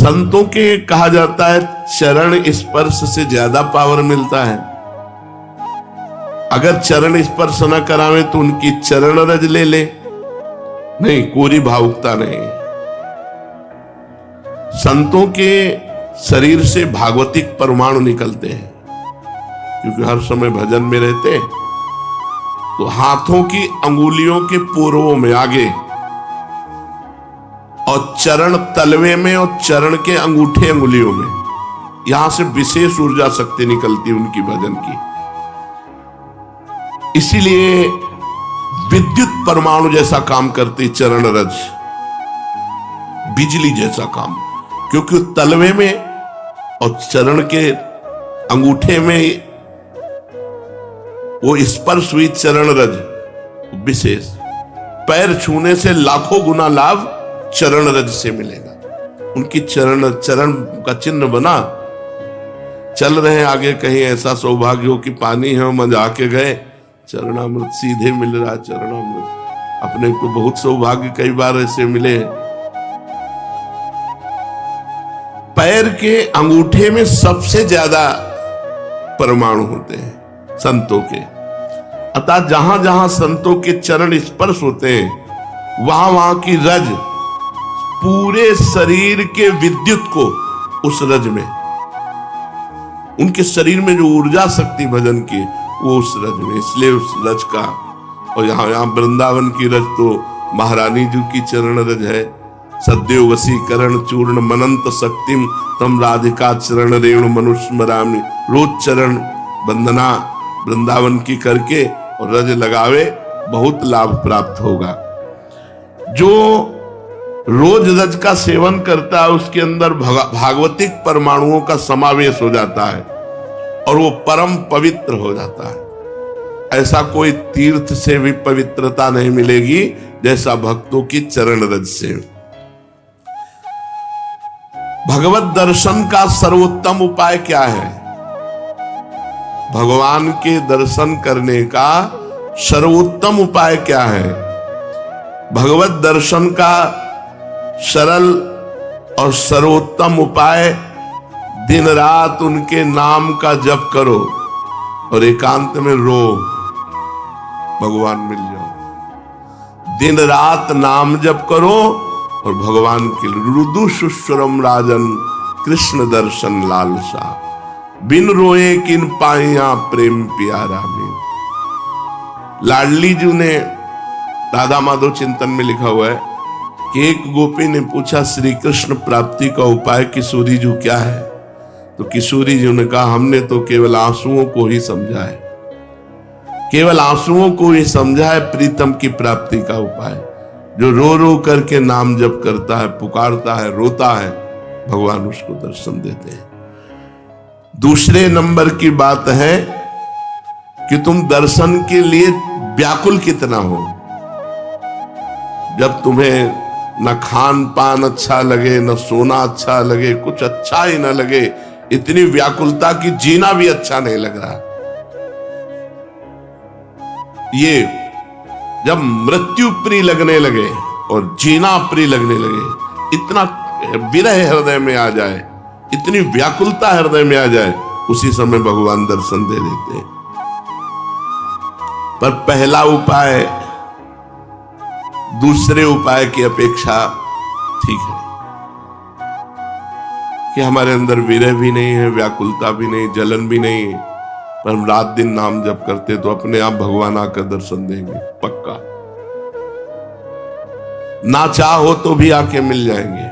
संतों के कहा जाता है चरण स्पर्श से ज्यादा पावर मिलता है। अगर चरण स्पर्श न करावे तो उनकी चरण रज ले ले, नहीं कोरी भावुकता नहीं। संतों के शरीर से भागवतिक परमाणु निकलते हैं, क्योंकि हर समय भजन में रहते हैं। तो हाथों की अंगुलियों के पूर्वों में आगे, और चरण तलवे में, और चरण के अंगूठे अंगुलियों में, यहां से विशेष ऊर्जा शक्ति निकलती है उनकी भजन की। इसीलिए विद्युत परमाणु जैसा काम करती चरण रज, बिजली जैसा काम, क्योंकि तलवे में और चरण के अंगूठे में वो स्पर्श हुई चरण रज विशेष। पैर छूने से लाखों गुना लाभ चरण रज से मिलेगा। उनकी चरण का चिन्ह बना, चल रहे हैं आगे, कहीं ऐसा सौभाग्य हो कि पानी है मजा के गए, चरणामृत सीधे मिल रहा। चरणामृत अपने को बहुत सौभाग्य कई बार ऐसे मिले। पैर के अंगूठे में सबसे ज्यादा परमाणु होते हैं संतों के। अतः जहां जहां संतों के चरण स्पर्श होते हैं, वहां वहां की रज पूरे शरीर के विद्युत को उस रज में, उनके शरीर में जो ऊर्जा शक्ति भजन की वो उस रज में, इसलिए उस रज का। और यहाँ वृंदावन की रज तो महारानी जी की चरण रज है। सद्यो वसीकरण चूर्ण मनंत शक्तिम तम राधिका चरण रेणु मनुष्य मरामी। रोज चरण वंदना वृंदावन की करके और रज लगावे, बहुत लाभ प्राप्त होगा। जो रोज रज का सेवन करता है उसके अंदर भागवतिक परमाणुओं का समावेश हो जाता है और वो परम पवित्र हो जाता है। ऐसा कोई तीर्थ से भी पवित्रता नहीं मिलेगी जैसा भक्तों की चरण रज से। भगवत दर्शन का सर्वोत्तम उपाय क्या है? भगवान के दर्शन करने का सर्वोत्तम उपाय क्या है? भगवत दर्शन का सरल और सर्वोत्तम उपाय दिन रात उनके नाम का जप करो और एकांत में रो, भगवान मिल जाओ। दिन रात नाम जप करो और भगवान के रुदु सुश्वरम राजन कृष्ण दर्शन लालसा। बिन रोए किन पाइया प्रेम प्यारा में। लाडली जी ने राधा माधव चिंतन में लिखा हुआ है कि एक गोपी ने पूछा श्री कृष्ण प्राप्ति का उपाय किशोरी जी क्या है? तो किशोरी जी ने कहा हमने तो केवल आंसुओं को ही समझा है, केवल आंसुओं को ही समझा है प्रीतम की प्राप्ति का उपाय। जो रो रो करके नाम जप करता है, पुकारता है, रोता है, भगवान उसको दर्शन देते हैं। दूसरे नंबर की बात है कि तुम दर्शन के लिए व्याकुल कितना हो। जब तुम्हें न खान पान अच्छा लगे, न सोना अच्छा लगे, कुछ अच्छा ही न लगे, इतनी व्याकुलता की जीना भी अच्छा नहीं लग रहा। ये जब मृत्यु प्रिय लगने लगे और जीना प्रिय लगने लगे, इतना विरह हृदय में आ जाए, इतनी व्याकुलता हृदय में आ जाए, उसी समय भगवान दर्शन दे देते हैं। पर पहला उपाय दूसरे उपाय की अपेक्षा ठीक है कि हमारे अंदर विरह भी नहीं है, व्याकुलता भी नहीं, जलन भी नहीं है, पर हम रात दिन नाम जप करते तो अपने आप भगवान आकर दर्शन देंगे पक्का। ना चाहो तो भी आके मिल जाएंगे।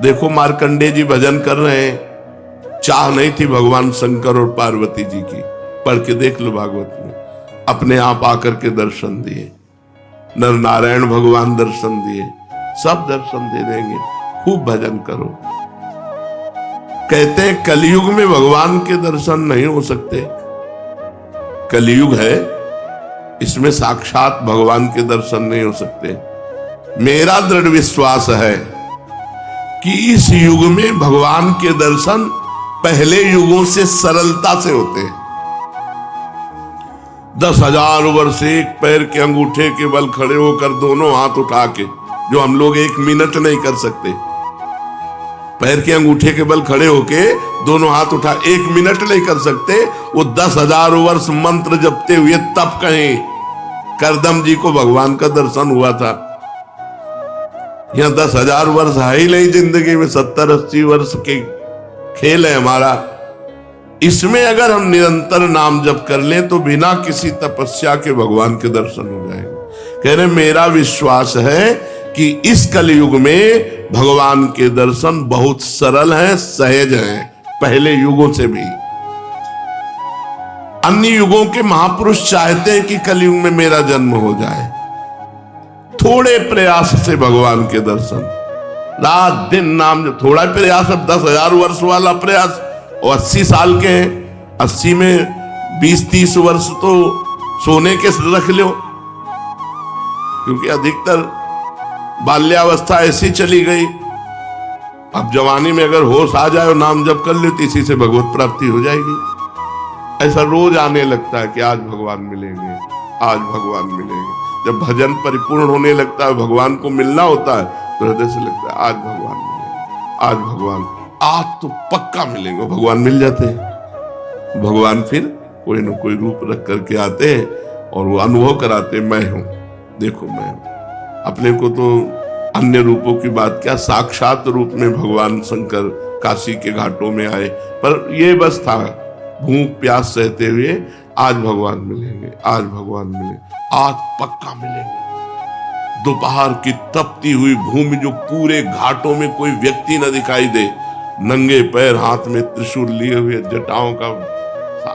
देखो मार्कंडे जी भजन कर रहे हैं, चाह नहीं थी भगवान शंकर और पार्वती जी की, पढ़ के देख लो भागवत में, अपने आप आकर के दर्शन दिए। नर नारायण भगवान दर्शन दिए, सब दर्शन दे देंगे। खूब भजन करो। कहते हैं कलयुग में भगवान के दर्शन नहीं हो सकते। कलयुग है, इसमें साक्षात भगवान के दर्शन नहीं हो सकते। मेरा दृढ़ विश्वास है कि इस युग में भगवान के दर्शन पहले युगों से सरलता से होते हैं। 10,000 वर्ष एक पैर के अंगूठे के बल खड़े होकर दोनों हाथ उठा के, जो हम लोग 1 मिनट नहीं कर सकते, पैर के अंगूठे के बल खड़े होके दोनों हाथ उठा 1 मिनट नहीं कर सकते, वो 10,000 वर्ष मंत्र जपते हुए तब कहीं करदम जी को भगवान का दर्शन हुआ था। यहां 10,000 वर्ष है ही नहीं जिंदगी में, 70-80 वर्ष के खेल है हमारा। इसमें अगर हम निरंतर नाम जप कर लें तो बिना किसी तपस्या के भगवान के दर्शन हो जाएंगे। कह रहे मेरा विश्वास है कि इस कलयुग में भगवान के दर्शन बहुत सरल हैं, सहज हैं, पहले युगों से भी। अन्य युगों के महापुरुष चाहते हैं कि कलयुग में मेरा जन्म हो जाए, थोड़े प्रयास से भगवान के दर्शन, रात दिन नाम, थोड़ा प्रयास, अब 10,000 वर्ष वाला प्रयास, और 80 साल के हैं, 80 में 20-30 वर्ष तो सोने के रख लो, क्योंकि अधिकतर बाल्यावस्था ऐसी चली गई। अब जवानी में अगर होश आ जाए और नाम जप कर ले तो इसी से भगवत प्राप्ति हो जाएगी। ऐसा रोज आने लगता है कि आज भगवान मिलेंगे, आज भगवान मिलेंगे। जब भजन परिपूर्ण होने लगता है, भगवान को मिलना होता है, तो हृदय से लगता है आज भगवान मिलेंगे, आज भगवान, आज तो पक्का मिलेंगे। भगवान मिल जाते हैं। भगवान फिर कोई न कोई रूप रख करके आते हैं और वो अनुभव कराते हैं, मैं हूं, देखो मैं हूं। अपने को तो अन्य रूपों की बात क्या, साक्षात रूप में भगवान शंकर काशी के घाटों में आए, पर ये बस था भूख प्यास सहते हुए, आज भगवान मिलेंगे, आज भगवान मिलेंगे, आज पक्का मिलेंगे। दोपहर की तपती हुई भूमि, जो पूरे घाटों में कोई व्यक्ति न दिखाई दे, नंगे पैर, हाथ में त्रिशूल लिए हुए, जटाओं का,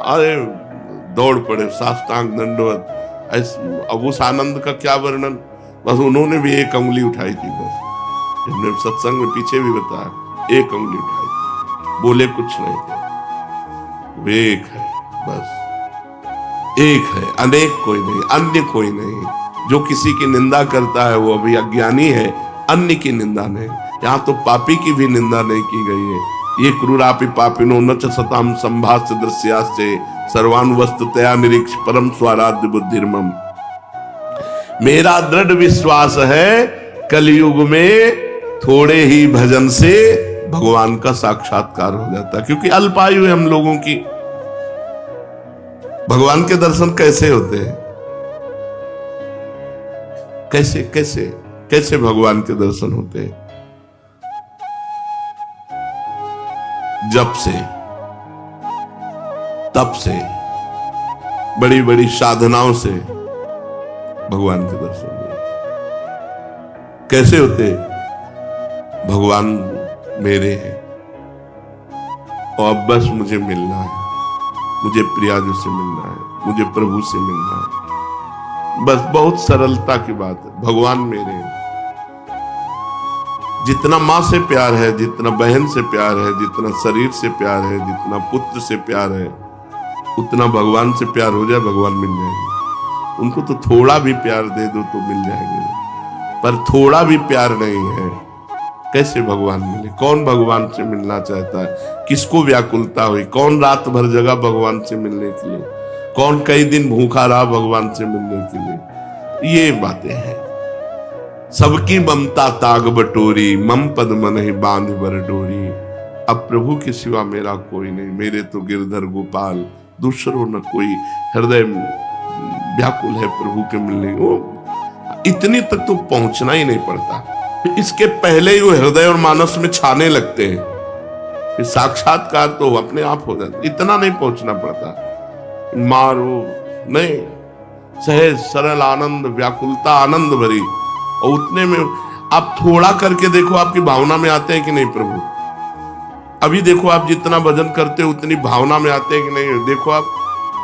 अरे दौड़ पड़े, साष्टांग दंडवत। अब उस आनंद का क्या वर्णन, बस उन्होंने भी एक उंगली उठाई थी, बस हमने सत्संग में पीछे भी बताया, एक उंगली उठाई थी, बोले कुछ नहीं थे। वो एक है, बस एक है, अनेक कोई नहीं, अन्य कोई नहीं। जो किसी की निंदा करता है वो अभी अज्ञानी है, अन्य की निंदा नहीं। यहाँ तो पापी की भी निंदा नहीं की गई है। ये क्रूरापि पापिनो न च सताम संभाष्य दृश्यास्ते सर्वान वस्तुतया निरीक्ष परम स्वाराध्य बुद्धिर्मम। मेरा दृढ़ विश्वास है कलयुग में थोड़े ही भजन से भगवान का साक्षात्कार हो जाता है, क्योंकि अल्पायु है हम लोगों की। भगवान के दर्शन कैसे होते हैं, कैसे कैसे कैसे भगवान के दर्शन होते हैं? जप से, तप से, बड़ी बड़ी साधनाओं से भगवान के दर्शन हुए। कैसे होते? भगवान मेरे हैं और अब बस मुझे मिलना है, मुझे प्रियाजू से मिलना है, मुझे प्रभु से मिलना है, बस बहुत सरलता की बात है। भगवान मेरे हैं। जितना माँ से प्यार है, जितना बहन से प्यार है, जितना शरीर से प्यार है, जितना पुत्र से प्यार है, उतना भगवान से प्यार हो जाए, भगवान मिल जाएंगे। उनको तो थोड़ा भी प्यार दे दो तो मिल जाएंगे, पर थोड़ा भी प्यार नहीं है, कैसे भगवान मिले? कौन भगवान से मिलना चाहता है? किसको व्याकुलता हुई? कौन रात भर जगा भगवान से मिलने के लिए? कौन कई दिन भूखा रहा भगवान से मिलने के लिए? ये बातें हैं। सबकी ममता ताग बटोरी, मम पद मन ही बांध बर डोरी। अब प्रभु के सिवा मेरा कोई नहीं, मेरे तो गिरधर गोपाल, दूसरों न कोई। हृदय व्याकुल है प्रभु के मिलने, वो इतनी तक तो पहुंचना ही नहीं पड़ता। इसके पहले ही वो हृदय और मानस में छाने लगते हैं, फिर साक्षात्कार तो अपने आप हो जाता। इतना नहीं पहुंचना पड़ता, मारो नहीं, सहज सरल आनंद, व्याकुलता आनंद भरी, और उतने में आप थोड़ा करके देखो, आपकी भावना में आते हैं कि नहीं प्रभु? अभी देखो आप जितना भजन करते हो उतनी भावना में आते हैं कि नहीं? देखो आप,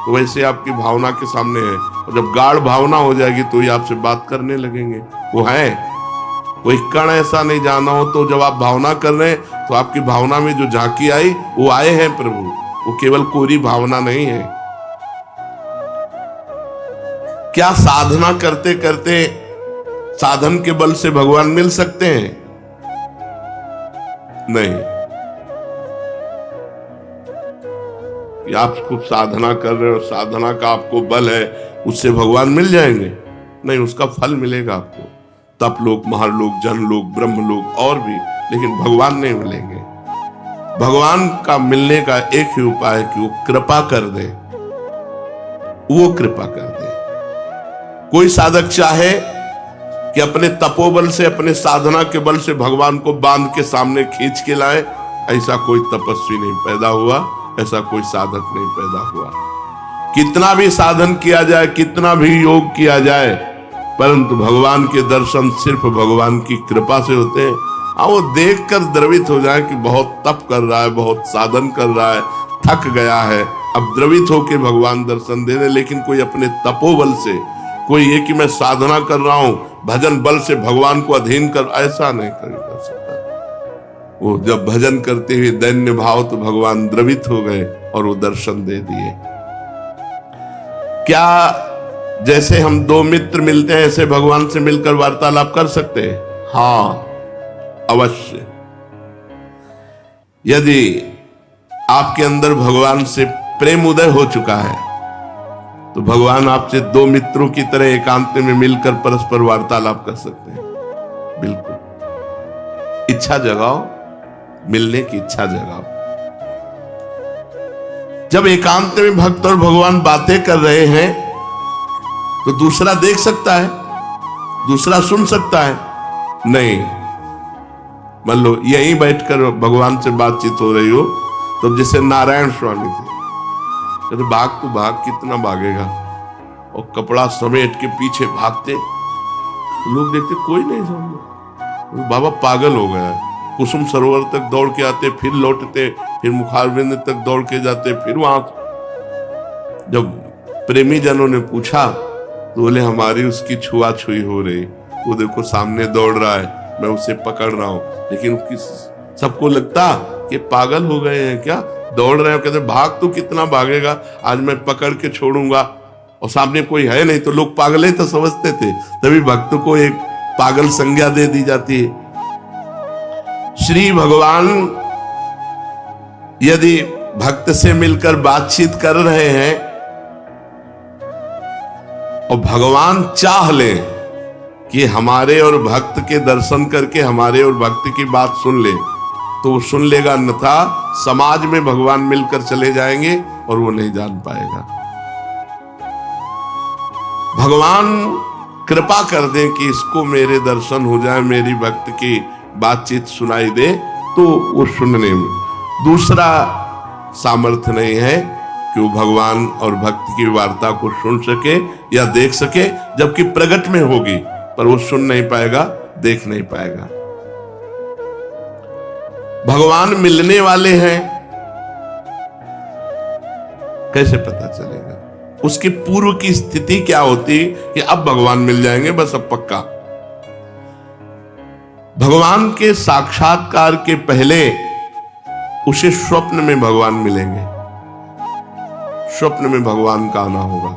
तो वैसे आपकी भावना के सामने है, और जब गाढ़ भावना हो जाएगी तो ही आपसे बात करने लगेंगे। वो है, कोई कण ऐसा नहीं जाना हो तो जब आप भावना कर रहे हैं तो आपकी भावना में जो झांकी आई वो आए हैं प्रभु, वो केवल कोरी भावना नहीं है। क्या साधना करते करते साधन के बल से भगवान मिल सकते हैं? नहीं। कि आप खूब साधना कर रहे हो, साधना का आपको बल है, उससे भगवान मिल जाएंगे? नहीं, उसका फल मिलेगा आपको, तप लोक, महालोक, जन लोक, ब्रह्म लोक और भी, लेकिन भगवान नहीं मिलेंगे। भगवान का मिलने का एक ही उपाय है कि वो कृपा कर दे, वो कृपा कर दे। कोई साधक चाहे कि अपने तपोबल से, अपने साधना के बल से भगवान को बांध के सामने खींच के लाए, ऐसा कोई तपस्वी नहीं पैदा हुआ, ऐसा कोई साधक नहीं पैदा हुआ। कितना भी साधन किया जाए, कितना भी योग किया जाए, परंतु भगवान के दर्शन सिर्फ भगवान की कृपा से होते हैं। हाँ, वो देखकर द्रवित हो जाए कि बहुत तप कर रहा है, बहुत साधन कर रहा है, थक गया है, अब द्रवित होके भगवान दर्शन दे रहे। लेकिन कोई अपने तपोबल से, कोई ये कि मैं साधना कर रहा हूं, भजन बल से भगवान को अधीन कर, ऐसा नहीं कर सकता। वो जब भजन करते हुए दैन्य भाव, तो भगवान द्रवित हो गए और वो दर्शन दे दिए। क्या जैसे हम दो मित्र मिलते हैं ऐसे भगवान से मिलकर वार्तालाप कर सकते हैं? हाँ, अवश्य। यदि आपके अंदर भगवान से प्रेम उदय हो चुका है, तो भगवान आपसे दो मित्रों की तरह एकांत में मिलकर परस्पर वार्तालाप कर सकते हैं। बिल्कुल, इच्छा जगाओ, मिलने की इच्छा जगाओ। जब एकांत में भक्त और भगवान बातें कर रहे हैं, तो दूसरा देख सकता है, दूसरा सुन सकता है? नहीं। मान लो यहीं बैठकर भगवान से बातचीत हो रही हो, तो जैसे नारायण स्वामी थे, तो भाग तो भाग, कितना भागेगा, और कपड़ा समेट के पीछे भागते, लोग देखते कोई नहीं सामने, बाबा पागल हो गया है। कुसुम सरोवर तक दौड़ के आते, फिर लौटते, फिर मुखारबिंद तक दौड़ के जाते, फिर वहां। जब प्रेमी जनों ने पूछा, तो बोले हमारी उसकी छुआछुई हो रही, वो देखो सामने दौड़ रहा है, मैं उसे पकड़ रहा हूं। लेकिन सबको लगता कि पागल हो गए हैं क्या, दौड़ रहे हो। कहते भाग तो कितना भागेगा, आज मैं पकड़ के छोड़ूंगा, और सामने कोई है नहीं, तो लोग पागल ही तो समझते थे। तभी भक्त को एक पागल संज्ञा दे दी जाती है। श्री भगवान यदि भक्त से मिलकर बातचीत कर रहे हैं, और भगवान चाह ले कि हमारे और भक्त के दर्शन करके हमारे और भक्त की बात सुन ले, तो वो सुन लेगा, अन्यथा समाज में भगवान मिलकर चले जाएंगे और वो नहीं जान पाएगा। भगवान कृपा कर दे कि इसको मेरे दर्शन हो जाए, मेरी भक्त की बातचीत सुनाई दे, तो वो सुनने में। दूसरा सामर्थ्य नहीं है कि वो भगवान और भक्त की वार्ता को सुन सके या देख सके, जबकि प्रगट में होगी, पर वो सुन नहीं पाएगा, देख नहीं पाएगा। भगवान मिलने वाले हैं, कैसे पता चलेगा? उसके पूर्व की स्थिति क्या होती कि अब भगवान मिल जाएंगे, बस अब पक्का। भगवान के साक्षात्कार के पहले उसे स्वप्न में भगवान मिलेंगे, स्वप्न में भगवान का आना होगा।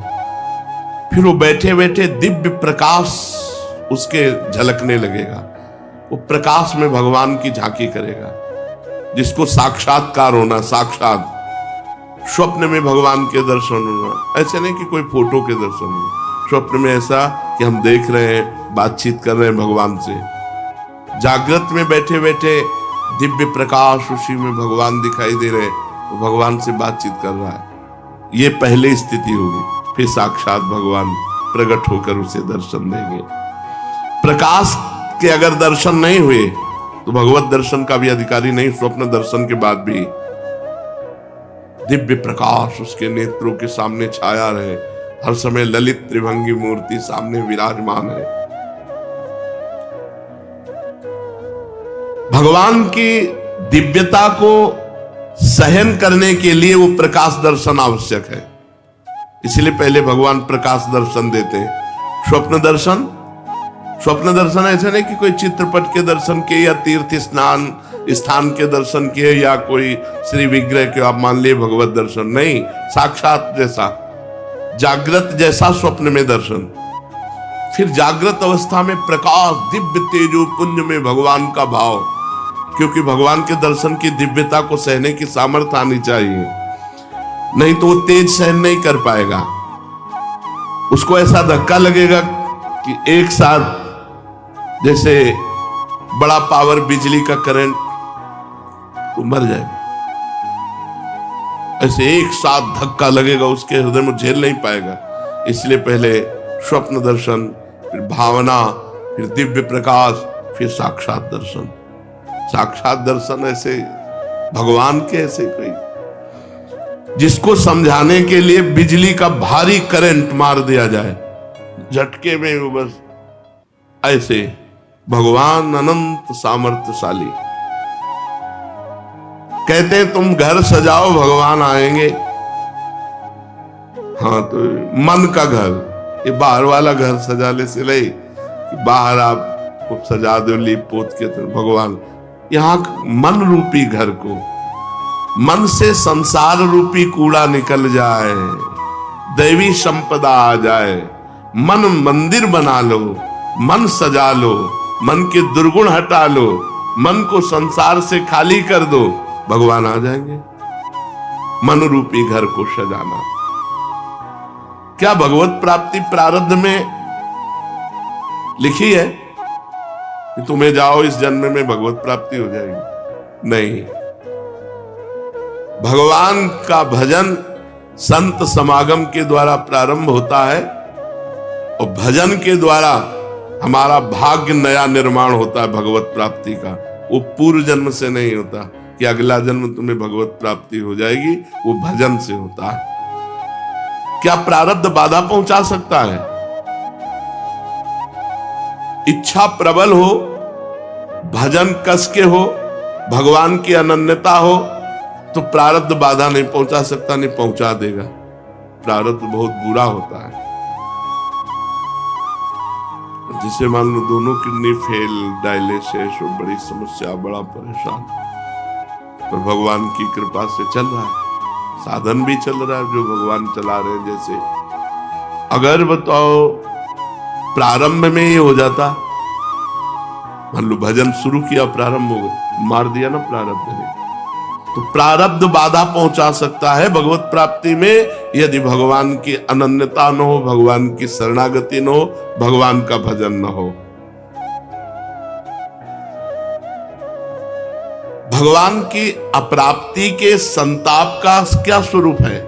फिर वो बैठे बैठे दिव्य प्रकाश उसके झलकने लगेगा, वो प्रकाश में भगवान की झांकी करेगा, जिसको साक्षात्कार होना, साक्षात स्वप्न में भगवान के दर्शन होना। ऐसे नहीं कि कोई फोटो के दर्शन हो, स्वप्न में ऐसा कि हम देख रहे हैं, बातचीत कर रहे हैं भगवान से। जागृत में बैठे बैठे दिव्य प्रकाश, उसी में भगवान दिखाई दे रहे, तो भगवान से बातचीत कर रहा है। ये पहले स्थिति होगी, फिर साक्षात भगवान प्रकट होकर उसे दर्शन देंगे। प्रकाश के अगर दर्शन नहीं हुए, तो भगवत दर्शन का भी अधिकारी नहीं। स्वप्न दर्शन के बाद भी दिव्य प्रकाश उसके नेत्रों के सामने छाया रहे, हर समय ललित त्रिभंगी मूर्ति सामने विराजमान है। भगवान की दिव्यता को सहन करने के लिए वो प्रकाश दर्शन आवश्यक है, इसलिए पहले भगवान प्रकाश दर्शन देते हैं। स्वप्न दर्शन, स्वप्न दर्शन ऐसे नहीं कि कोई चित्रपट के दर्शन किए या तीर्थ स्नान स्थान के दर्शन किए या कोई श्री विग्रह के आप मान लिए भगवत दर्शन, नहीं। साक्षात जैसा, जागृत जैसा स्वप्न में दर्शन, फिर जागृत अवस्था में प्रकाश, दिव्य तेजो पुंज में भगवान का भाव, क्योंकि भगवान के दर्शन की दिव्यता को सहने की सामर्थ्य आनी चाहिए, नहीं तो वो तेज सहन नहीं कर पाएगा। उसको ऐसा धक्का लगेगा कि एक साथ जैसे बड़ा पावर बिजली का करंट, तो मर जाए, ऐसे एक साथ धक्का लगेगा उसके हृदय में, झेल नहीं पाएगा। इसलिए पहले स्वप्न दर्शन, फिर भावना, फिर दिव्य प्रकाश, फिर साक्षात दर्शन। साक्षात दर्शन ऐसे भगवान के ऐसे कोई जिसको समझाने के लिए बिजली का भारी करंट मार दिया जाए, झटके में वो बस ऐसे। भगवान अनंत सामर्थ्यशाली। कहते हैं तुम घर सजाओ भगवान आएंगे। हाँ, तो मन का घर, ये बाहर वाला घर सजाने से नहीं कि बाहर आप खूब सजा दो लीप पोत के, तो भगवान यहाँ मन रूपी घर को, मन से संसार रूपी कूड़ा निकल जाए, दैवी संपदा आ जाए, मन मंदिर बना लो, मन सजा लो, मन के दुर्गुण हटा लो, मन को संसार से खाली कर दो, भगवान आ जाएंगे। मन रूपी घर को सजाना। क्या भगवत प्राप्ति प्रारब्ध में लिखी है कि तुम्हें जाओ इस जन्म में भगवत प्राप्ति हो जाएगी? नहीं। भगवान का भजन संत समागम के द्वारा प्रारंभ होता है और भजन के द्वारा हमारा भाग्य नया निर्माण होता है भगवत प्राप्ति का। वो पूर्व जन्म से नहीं होता कि अगला जन्म तुम्हें भगवत प्राप्ति हो जाएगी, वो भजन से होता है। क्या प्रारब्ध बाधा पहुंचा सकता है? इच्छा प्रबल हो, भजन कस के हो, भगवान की अनन्यता हो, तो प्रारब्ध बाधा नहीं पहुंचा सकता, नहीं पहुंचा देगा। प्रारब्ध बहुत बुरा होता है। जिसे मान लो दोनों किडनी फेल, डायलिसिस, बड़ी समस्या, बड़ा परेशान, पर भगवान की कृपा से चल रहा है, साधन भी चल रहा है जो भगवान चला रहे हैं। जैसे अगर बताओ प्रारंभ में ये हो जाता, मान लो भजन शुरू किया, प्रारंभ हो गया, मार दिया ना प्रारब्ध ने, तो प्रारब्ध बाधा पहुंचा सकता है भगवत प्राप्ति में, यदि भगवान की अनन्यता न हो, भगवान की शरणागति न हो, भगवान का भजन न हो। भगवान की अप्राप्ति के संताप का क्या स्वरूप है?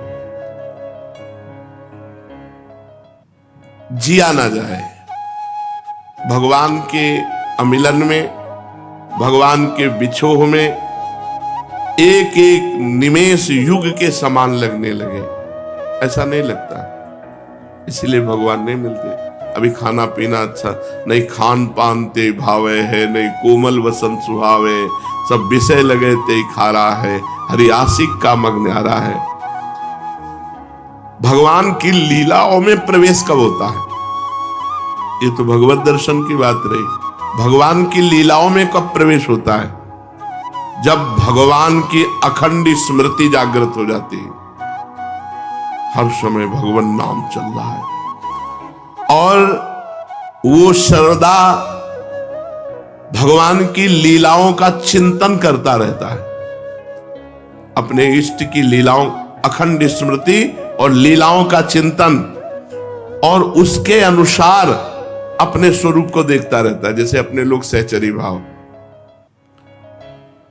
जिया ना जाए। भगवान के अमिलन में, भगवान के बिछोह में एक एक निमेष युग के समान लगने लगे, ऐसा नहीं लगता। इसलिए भगवान नहीं मिलते। अभी खाना पीना अच्छा नहीं, खान पान ते भावे है, नहीं कोमल वसंत सुहावे, सब विषय लगे ते खारा है, हरि आशिक का मग न्यारा है। भगवान की लीलाओं में प्रवेश कब होता है? ये तो भगवत दर्शन की बात रही। भगवान की लीलाओं में कब प्रवेश होता है? जब भगवान की अखंड स्मृति जागृत हो जाती है, हर समय भगवान नाम चल रहा है और वो श्रद्धा भगवान की लीलाओं का चिंतन करता रहता है। अपने इष्ट की लीलाओं, अखंड स्मृति और लीलाओं का चिंतन, और उसके अनुसार अपने स्वरूप को देखता रहता है। जैसे अपने लोग सहचरी भाव,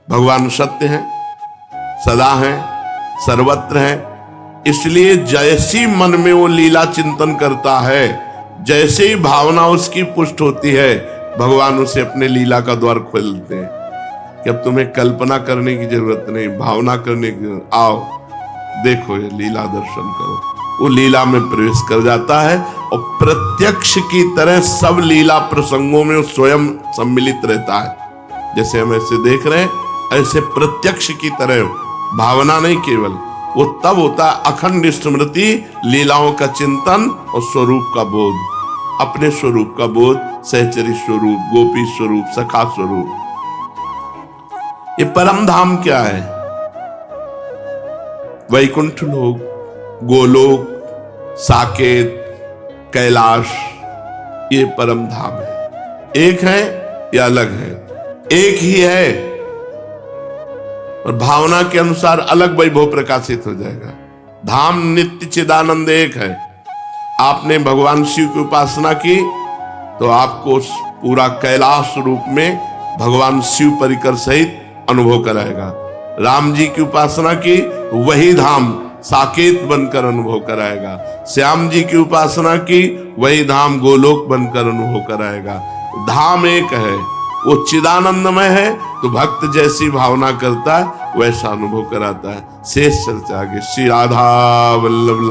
भगवान सत्य हैं, सदा हैं, सर्वत्र हैं, इसलिए जैसी मन में वो लीला चिंतन करता है, जैसे ही भावना उसकी पुष्ट होती है, भगवान उसे अपने लीला का द्वार खोलते हैं कि अब तुम्हें कल्पना करने की जरूरत नहीं, भावना करने की, आओ देखो ये लीला दर्शन करो। वो लीला में प्रवेश कर जाता है और प्रत्यक्ष की तरह सब लीला प्रसंगों में स्वयं सम्मिलित रहता है। जैसे हम ऐसे देख रहे हैं, ऐसे प्रत्यक्ष की तरह, भावना नहीं केवल, वो तब होता है अखंड स्मृति, लीलाओं का चिंतन और स्वरूप का बोध, अपने स्वरूप का बोध, सहचरी स्वरूप, गोपी स्वरूप, सखा स्वरूप। ये परम धाम क्या है? वैकुंठ लोक, गोलोक, साकेत, कैलाश, ये परम धाम है। एक है या अलग है? एक ही है और भावना के अनुसार अलग वैभव प्रकाशित हो जाएगा। धाम नित्य चिदानंद एक है। आपने भगवान शिव की उपासना की तो आपको पूरा कैलाश रूप में भगवान शिव परिकर सहित अनुभव कराएगा। राम जी की उपासना की, वही धाम साकेत बनकर अनुभव कराएगा। श्याम जी की उपासना की, वही धाम गोलोक बनकर अनुभव कराएगा। धाम एक है, वो चिदानंदमय है, तो भक्त जैसी भावना करता है वैसा अनुभव कराता है। शेष चर्चा आगे। श्री राधा वल्लभ।